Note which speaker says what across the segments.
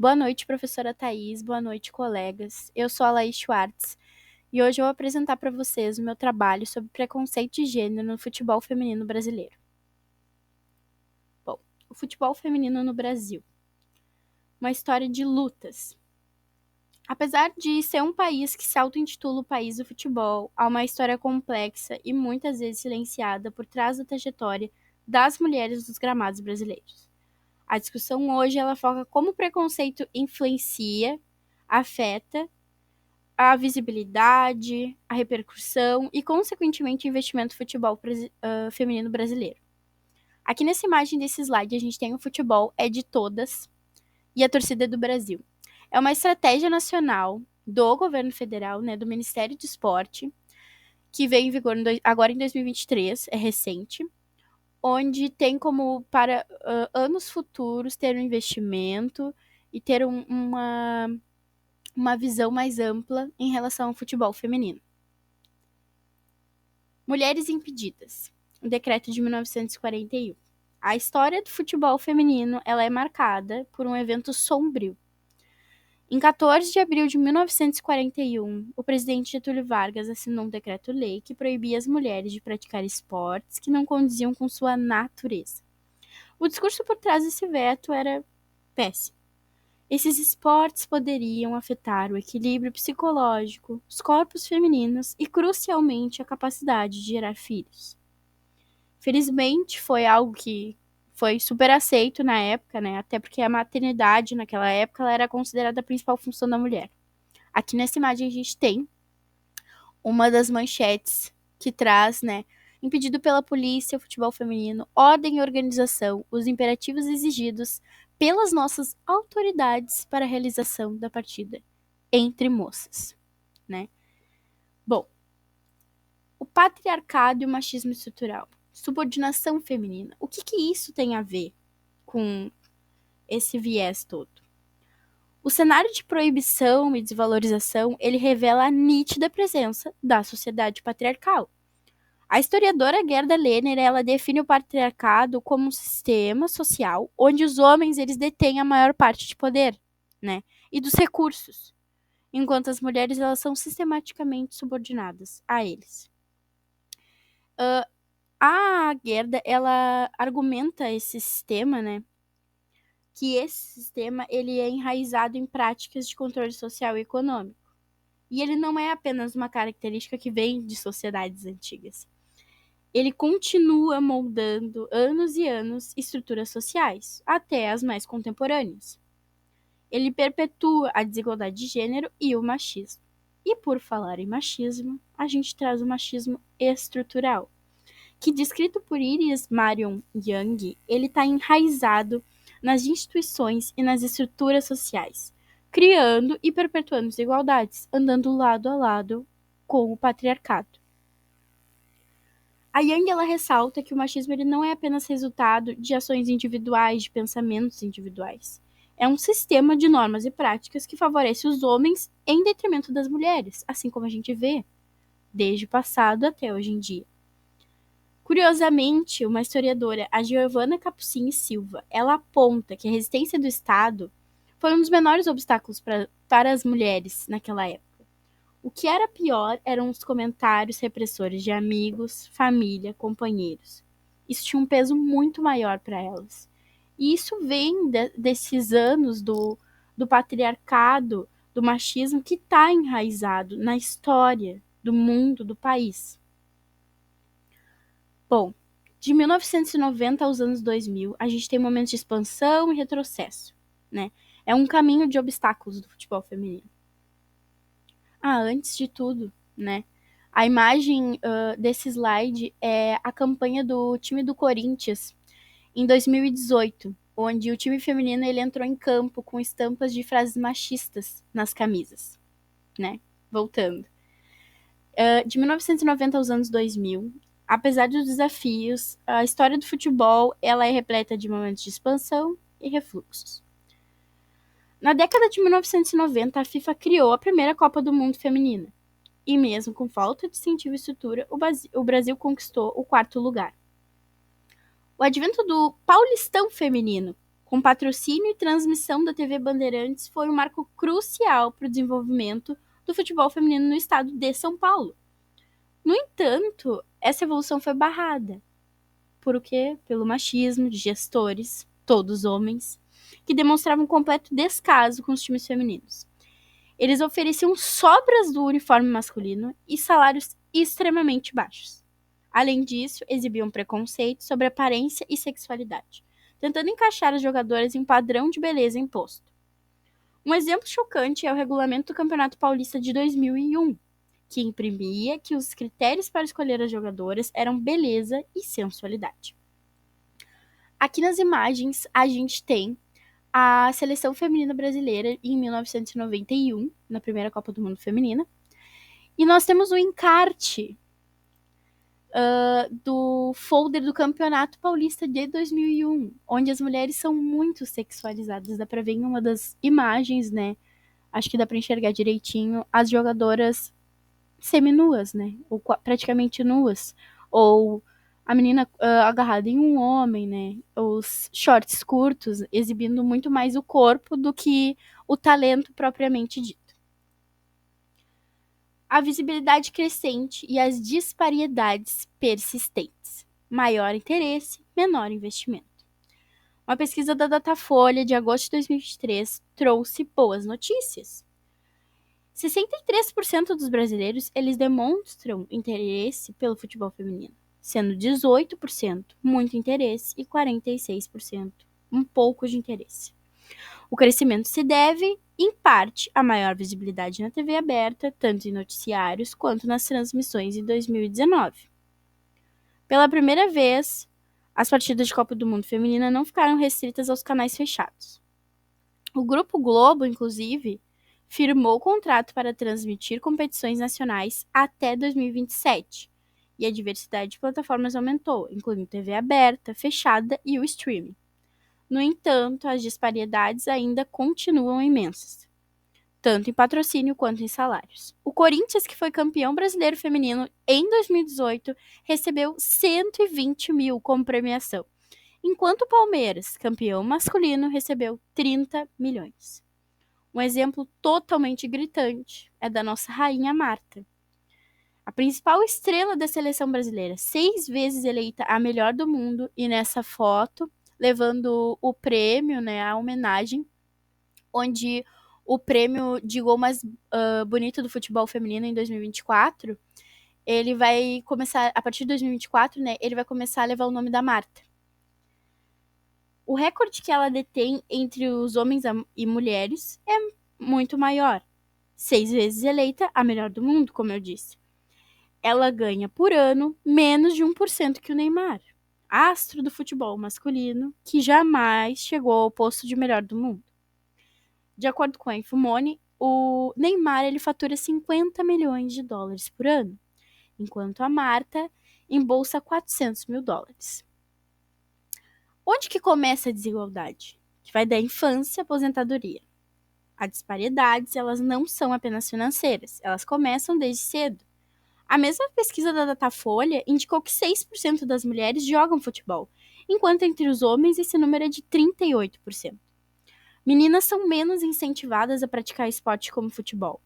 Speaker 1: Boa noite, professora Thaís. Boa noite, colegas. Eu sou a Laís Schwartz e hoje eu vou apresentar para vocês o meu trabalho sobre preconceito de gênero no futebol feminino brasileiro. Bom, o futebol feminino no Brasil. Uma história de lutas. Apesar de ser um país que se auto-intitula o país do futebol, há uma história complexa e muitas vezes silenciada por trás da trajetória das mulheres dos gramados brasileiros. A discussão hoje ela foca como o preconceito influencia, afeta a visibilidade, a repercussão e, consequentemente, o investimento no futebol feminino brasileiro. Aqui nessa imagem desse slide, a gente tem o futebol é de todas e a torcida é do Brasil. É uma estratégia nacional do governo federal, né, do Ministério do Esporte, que veio em vigor agora em 2023, é recente, onde tem como para anos futuros ter um investimento e ter uma visão mais ampla em relação ao futebol feminino. Mulheres impedidas. O decreto de 1941. A história do futebol feminino ela é marcada por um evento sombrio. Em 14 de abril de 1941, o presidente Getúlio Vargas assinou um decreto-lei que proibia as mulheres de praticar esportes que não condiziam com sua natureza. O discurso por trás desse veto era péssimo. Esses esportes poderiam afetar o equilíbrio psicológico, os corpos femininos e, crucialmente, a capacidade de gerar filhos. Felizmente, foi algo que foi super aceito na época, né? Até porque a maternidade, naquela época, ela era considerada a principal função da mulher. Aqui nessa imagem a gente tem uma das manchetes que traz, né? Impedido pela polícia, o futebol feminino, ordem e organização, os imperativos exigidos pelas nossas autoridades para a realização da partida entre moças, né? Bom, o patriarcado e o machismo estrutural, subordinação feminina, o que isso tem a ver com esse viés todo? O cenário de proibição e desvalorização, ele revela a nítida presença da sociedade patriarcal. A historiadora Gerda Lerner, ela define o patriarcado como um sistema social onde os homens eles detêm a maior parte de poder, né, e dos recursos, enquanto as mulheres elas são sistematicamente subordinadas a eles. A Gerda ela argumenta esse sistema, né, que esse sistema ele é enraizado em práticas de controle social e econômico. E ele não é apenas uma característica que vem de sociedades antigas. Ele continua moldando anos e anos estruturas sociais, até as mais contemporâneas. Ele perpetua a desigualdade de gênero e o machismo. E por falar em machismo, a gente traz o machismo estrutural, que descrito por Iris Marion Young, ele está enraizado nas instituições e nas estruturas sociais, criando e perpetuando desigualdades, andando lado a lado com o patriarcado. A Young ela ressalta que o machismo ele não é apenas resultado de ações individuais, de pensamentos individuais. É um sistema de normas e práticas que favorece os homens em detrimento das mulheres, assim como a gente vê desde o passado até hoje em dia. Curiosamente, uma historiadora, a Giovanna Capucini Silva, ela aponta que a resistência do Estado foi um dos menores obstáculos para as mulheres naquela época. O que era pior eram os comentários repressores de amigos, família, companheiros. Isso tinha um peso muito maior para elas. E isso vem desses anos do patriarcado, do machismo que está enraizado na história do mundo, do país. Bom, de 1990 aos anos 2000, a gente tem momentos de expansão e retrocesso, né? É um caminho de obstáculos do futebol feminino. Antes de tudo, né? A imagem desse slide é a campanha do time do Corinthians em 2018, onde o time feminino ele entrou em campo com estampas de frases machistas nas camisas, né? Voltando. De 1990 aos anos 2000, apesar dos desafios, a história do futebol ela é repleta de momentos de expansão e refluxos. Na década de 1990, a FIFA criou a primeira Copa do Mundo feminina. E mesmo com falta de incentivo e estrutura, o Brasil conquistou o 4º lugar. O advento do Paulistão feminino, com patrocínio e transmissão da TV Bandeirantes, foi um marco crucial para o desenvolvimento do futebol feminino no estado de São Paulo. No entanto, essa evolução foi barrada. Por quê? Pelo machismo de gestores, todos homens, que demonstravam completo descaso com os times femininos. Eles ofereciam sobras do uniforme masculino e salários extremamente baixos. Além disso, exibiam preconceito sobre aparência e sexualidade, tentando encaixar as jogadoras em um padrão de beleza imposto. Um exemplo chocante é o regulamento do Campeonato Paulista de 2001, que imprimia que os critérios para escolher as jogadoras eram beleza e sensualidade. Aqui nas imagens a gente tem a seleção feminina brasileira em 1991, na primeira Copa do Mundo feminina, e nós temos o encarte do folder do Campeonato Paulista de 2001, onde as mulheres são muito sexualizadas. Dá pra ver em uma das imagens, né? Acho que dá pra enxergar direitinho as jogadoras seminuas, né? Ou praticamente nuas. Ou a menina agarrada em um homem, né? Os shorts curtos, exibindo muito mais o corpo do que o talento propriamente dito. A visibilidade crescente e as disparidades persistentes. Maior interesse, menor investimento. Uma pesquisa da Datafolha de agosto de 2023 trouxe boas notícias. 63% dos brasileiros eles demonstram interesse pelo futebol feminino, sendo 18% muito interesse e 46% um pouco de interesse. O crescimento se deve, em parte, à maior visibilidade na TV aberta, tanto em noticiários quanto nas transmissões em 2019. Pela primeira vez, as partidas de Copa do Mundo Feminina não ficaram restritas aos canais fechados. O Grupo Globo, inclusive, firmou contrato para transmitir competições nacionais até 2027, e a diversidade de plataformas aumentou, incluindo TV aberta, fechada e o streaming. No entanto, as disparidades ainda continuam imensas, tanto em patrocínio quanto em salários. O Corinthians, que foi campeão brasileiro feminino em 2018, recebeu 120 mil como premiação, enquanto o Palmeiras, campeão masculino, recebeu 30 milhões. Um exemplo totalmente gritante é da nossa rainha Marta, a principal estrela da seleção brasileira, 6 vezes eleita a melhor do mundo, e nessa foto, levando o prêmio, né, a homenagem, onde o prêmio de gol mais bonito do futebol feminino em 2024, ele vai começar, a partir de 2024, né, ele vai começar a levar o nome da Marta. O recorde que ela detém entre os homens e mulheres é muito maior. 6 vezes eleita a melhor do mundo, como eu disse. Ela ganha por ano menos de 1% que o Neymar, astro do futebol masculino, que jamais chegou ao posto de melhor do mundo. De acordo com a Infomoney, o Neymar ele fatura 50 milhões de dólares por ano, enquanto a Marta embolsa 400 mil dólares. Onde que começa a desigualdade? Que vai da infância à aposentadoria. As disparidades, elas não são apenas financeiras, elas começam desde cedo. A mesma pesquisa da Datafolha indicou que 6% das mulheres jogam futebol, enquanto entre os homens esse número é de 38%. Meninas são menos incentivadas a praticar esporte como futebol,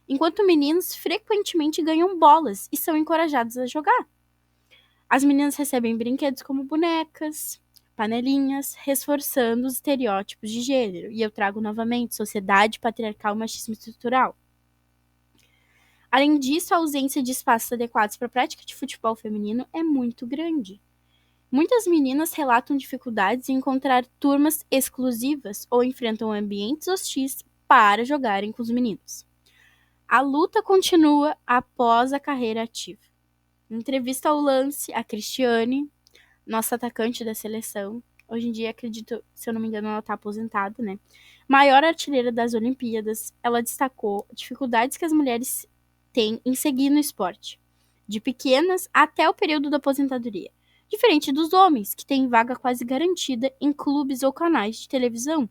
Speaker 1: enquanto meninos frequentemente ganham bolas e são encorajados a jogar. As meninas recebem brinquedos como bonecas, panelinhas, reforçando os estereótipos de gênero. E eu trago novamente sociedade patriarcal e machismo estrutural. Além disso, a ausência de espaços adequados para a prática de futebol feminino é muito grande. Muitas meninas relatam dificuldades em encontrar turmas exclusivas ou enfrentam ambientes hostis para jogarem com os meninos. A luta continua após a carreira ativa. Em entrevista ao Lance, a Cristiane, nossa atacante da seleção, hoje em dia acredito, se eu não me engano, ela está aposentada, né? Maior artilheira das Olimpíadas, ela destacou dificuldades que as mulheres têm em seguir no esporte, de pequenas até o período da aposentadoria, diferente dos homens, que têm vaga quase garantida em clubes ou canais de televisão.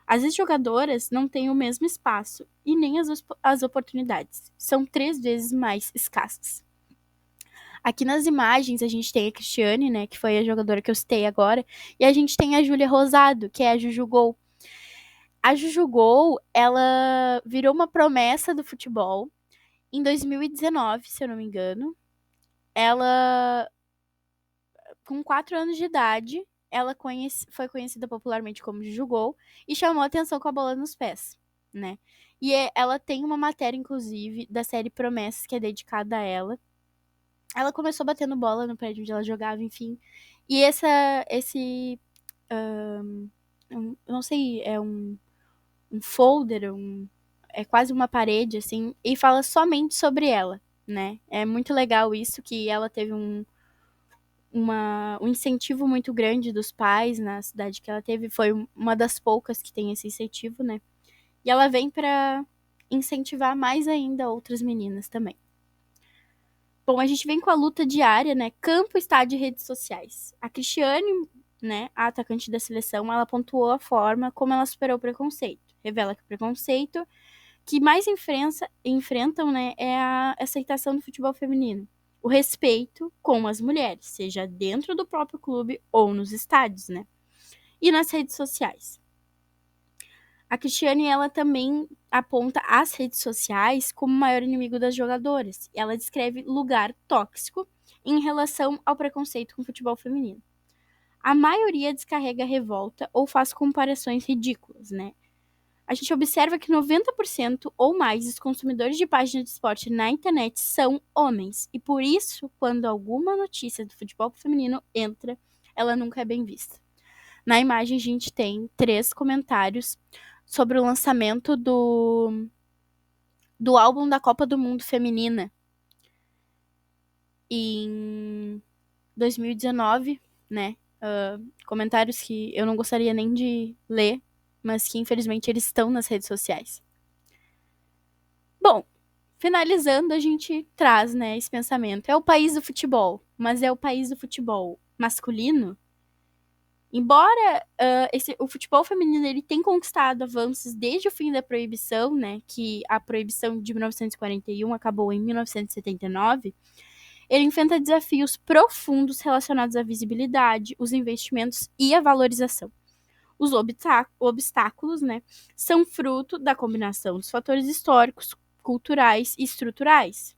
Speaker 1: As ex-jogadoras não têm o mesmo espaço e nem as oportunidades, são 3 vezes mais escassas. Aqui nas imagens a gente tem a Cristiane, né, que foi a jogadora que eu citei agora, e a gente tem a Júlia Rosado, que é a Juju Gol. A Juju Gol, ela virou uma promessa do futebol em 2019, se eu não me engano. Ela, com 4 anos de idade, ela foi conhecida popularmente como Juju Gol e chamou atenção com a bola nos pés, né? E ela tem uma matéria, inclusive, da série Promessas, que é dedicada a ela. Ela começou batendo bola no prédio onde ela jogava, enfim. E eu não sei, é um folder, é quase uma parede, assim, e fala somente sobre ela, né? É muito legal isso, que ela teve um incentivo muito grande dos pais na cidade que ela teve. Foi uma das poucas que tem esse incentivo, né? E ela vem pra incentivar mais ainda outras meninas também. Bom, a gente vem com a luta diária, né? Campo, estádio e redes sociais. A Cristiane, né, a atacante da seleção, ela pontuou a forma como ela superou o preconceito. Revela que o preconceito que mais enfrentam, né, é a aceitação do futebol feminino. O respeito com as mulheres, seja dentro do próprio clube ou nos estádios, né? E nas redes sociais. A Cristiane, ela também aponta as redes sociais como o maior inimigo das jogadoras. Ela descreve lugar tóxico em relação ao preconceito com o futebol feminino. A maioria descarrega revolta ou faz comparações ridículas, né? A gente observa que 90% ou mais dos consumidores de páginas de esporte na internet são homens. E por isso, quando alguma notícia do futebol feminino entra, ela nunca é bem vista. Na imagem, a gente tem 3 comentários sobre o lançamento do álbum da Copa do Mundo Feminina em 2019, né? Comentários que eu não gostaria nem de ler, mas que infelizmente eles estão nas redes sociais. Bom, finalizando, a gente traz, né, esse pensamento. É o país do futebol, mas é o país do futebol masculino? Embora o futebol feminino ele tem conquistado avanços desde o fim da proibição, né, que a proibição de 1941 acabou em 1979, ele enfrenta desafios profundos relacionados à visibilidade, os investimentos e a valorização. Os obstáculos, né, são fruto da combinação dos fatores históricos, culturais e estruturais,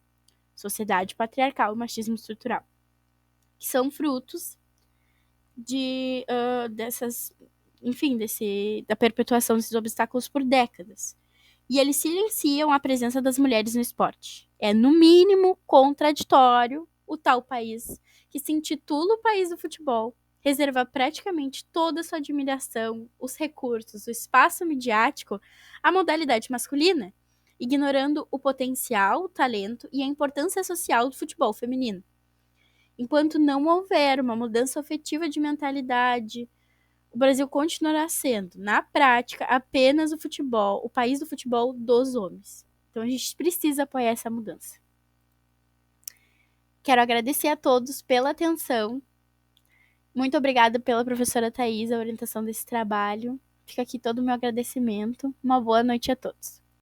Speaker 1: sociedade patriarcal e machismo estrutural, que são frutos da perpetuação desses obstáculos por décadas. E eles silenciam a presença das mulheres no esporte. É, no mínimo, contraditório o tal país, que se intitula o país do futebol, reserva praticamente toda a sua admiração, os recursos, o espaço midiático à modalidade masculina, ignorando o potencial, o talento e a importância social do futebol feminino. Enquanto não houver uma mudança afetiva de mentalidade, o Brasil continuará sendo, na prática, apenas o país do futebol dos homens. Então a gente precisa apoiar essa mudança. Quero agradecer a todos pela atenção. Muito obrigada pela professora Thais, a orientação desse trabalho. Fica aqui todo o meu agradecimento. Uma boa noite a todos.